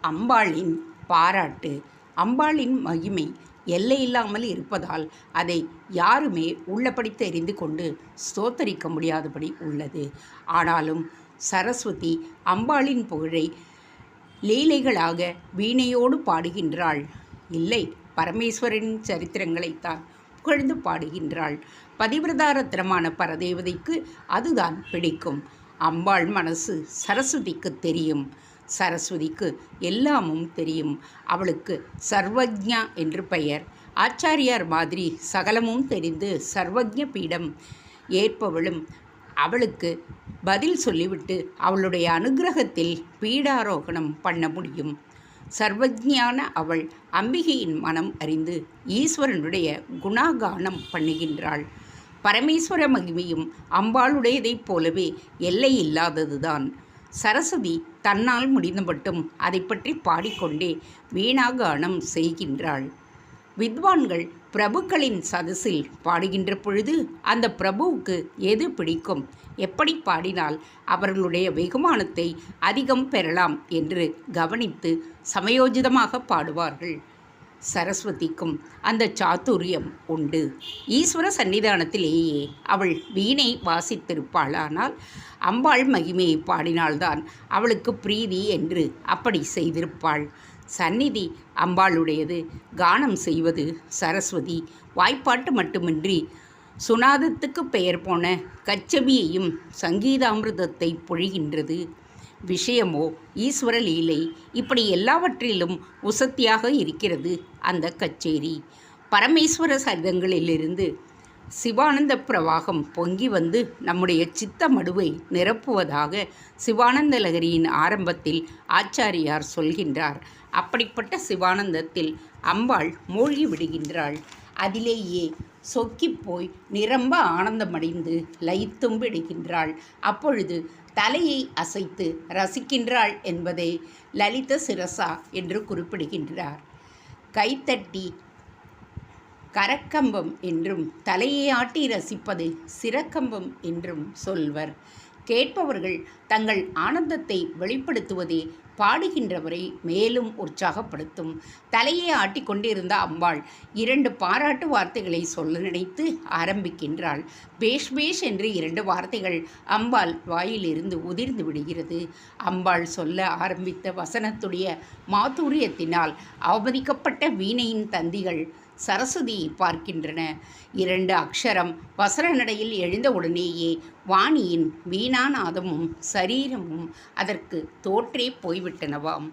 அம்பாளின் பாராட்டு. அம்பாளின் மகிமை எல்லையில்லாமல் இருப்பதால் அதை யாருமே உள்ளபடி தெரிந்து கொண்டு ஸ்தோத்தரிக்க முடியாதபடி உள்ளது. ஆனாலும் சரஸ்வதி அம்பாளின் புகழை லீலைகளாக வீணையோடு பாடுகின்றாள். இல்லை, பரமேஸ்வரனின் சரித்திரங்களைத்தான் புகழ்ந்து பாடுகின்றாள். பதிவிரதாரத்திரமான பரதேவதைக்கு அதுதான் பிடிக்கும். அம்பாள் மனசு சரஸ்வதிக்கு தெரியும். சரஸ்வதிக்கு எல்லாமும் தெரியும். அவளுக்கு சர்வஜ்ஞா என்று பெயர். ஆச்சாரியார் மாதிரி சகலமும் தெரிந்து சர்வஜ்ஞ பீடம் ஏற்பவளும் அவளுக்கு பதில் சொல்லிவிட்டு அவளுடைய அனுகிரகத்தில் பீடாரோகணம் பண்ண முடியும். சர்வஜ்ஞான அவள் அம்பிகையின் மனம் அறிந்து ஈஸ்வரனுடைய குணாகானம் பண்ணுகின்றாள். பரமேஸ்வர மகிமையும் அம்பாளுடையதைப் போலவே எல்லை இல்லாததுதான். சரஸ்வதி தன்னால் முடிந்த மட்டும் அதை பற்றி பாடிக்கொண்டே வீணாகானம் செய்கின்றாள். வித்வான்கள் பிரபுக்களின் சதஸில் பாடுகின்ற பொழுது அந்த பிரபுவுக்கு எது பிடிக்கும், எப்படி பாடினால் அவர்களுடைய வெகுமானத்தை அதிகம் பெறலாம் என்று கவனித்து சமயோஜிதமாக பாடுவார்கள். சரஸ்வதிக்கும் அந்த சாத்துரியம் உண்டு. ஈஸ்வர சன்னிதானத்திலேயே அவள் வீணை வாசித்திருப்பாளானால் அம்பாள் மகிமையை பாடினால்தான் அவளுக்கு பிரீதி என்று அப்படி செய்திருப்பாள். சந்நிதி அம்பாளுடையது, கானம் செய்வது சரஸ்வதி. வாய்ப்பாட்டு மட்டுமின்றி சுனாதத்துக்கு பெயர் போன கச்சபியையும் சங்கீதாமிர்தத்தை பொழிகின்றது. விஷயமோ ஈஸ்வர லீலை. இப்படி எல்லாவற்றிலும் உசத்தியாக இருக்கிறது அந்த கச்சேரி. பரமேஸ்வர சரிதங்களிலிருந்து சிவானந்த பிரவாகம் பொங்கி வந்து நம்முடைய சித்த மடுவை நிரப்புவதாக சிவானந்த லகரியின் ஆரம்பத்தில் ஆச்சாரியார் சொல்கின்றார். அப்படிப்பட்ட சிவானந்தத்தில் அம்பாள் மூழ்கி விடுகின்றாள். அதிலேயே சொக்கிப்போய் நிரம்ப ஆனந்தமடைந்து லயித்தும் விடுகின்றாள். அப்பொழுது தலையை அசைத்து ரசிக்கின்றாள் என்பதை லலித சிரசா என்று குறிப்பிடுகின்றார். கைத்தட்டி கரக்கம்பம் என்றும் தலையை ஆட்டி ரசிப்பது சிரக்கம்பம் என்றும் சொல்வர். கேட்பவர்கள் தங்கள் ஆனந்தத்தை வெளிப்படுத்துவதே பாடுகின்றவரை மேலும் உற்சாகப்படுத்தும். தலையை ஆட்டிக்கொண்டிருந்த அம்பாள் 2 பாராட்டு வார்த்தைகளை சொல்ல நினைத்து ஆரம்பிக்கின்றாள். பேஷ் பேஷ் என்று 2 வார்த்தைகள் அம்பாள் வாயிலிருந்து உதிர்ந்து விடுகிறது. அம்பாள் சொல்ல ஆரம்பித்த வசனத்துடைய மாதுரியத்தினால் அவமதிக்கப்பட்ட வீணையின் தந்திகள் சரஸ்வதியை பார்க்கின்றன. 2 அக்ஷரம் வசன நடையில் எழுந்தவுடனேயே வாணியின் வீணாநாதமும் சரீரமும் அதற்கு தோற்றே போய்விட்டனவாம்.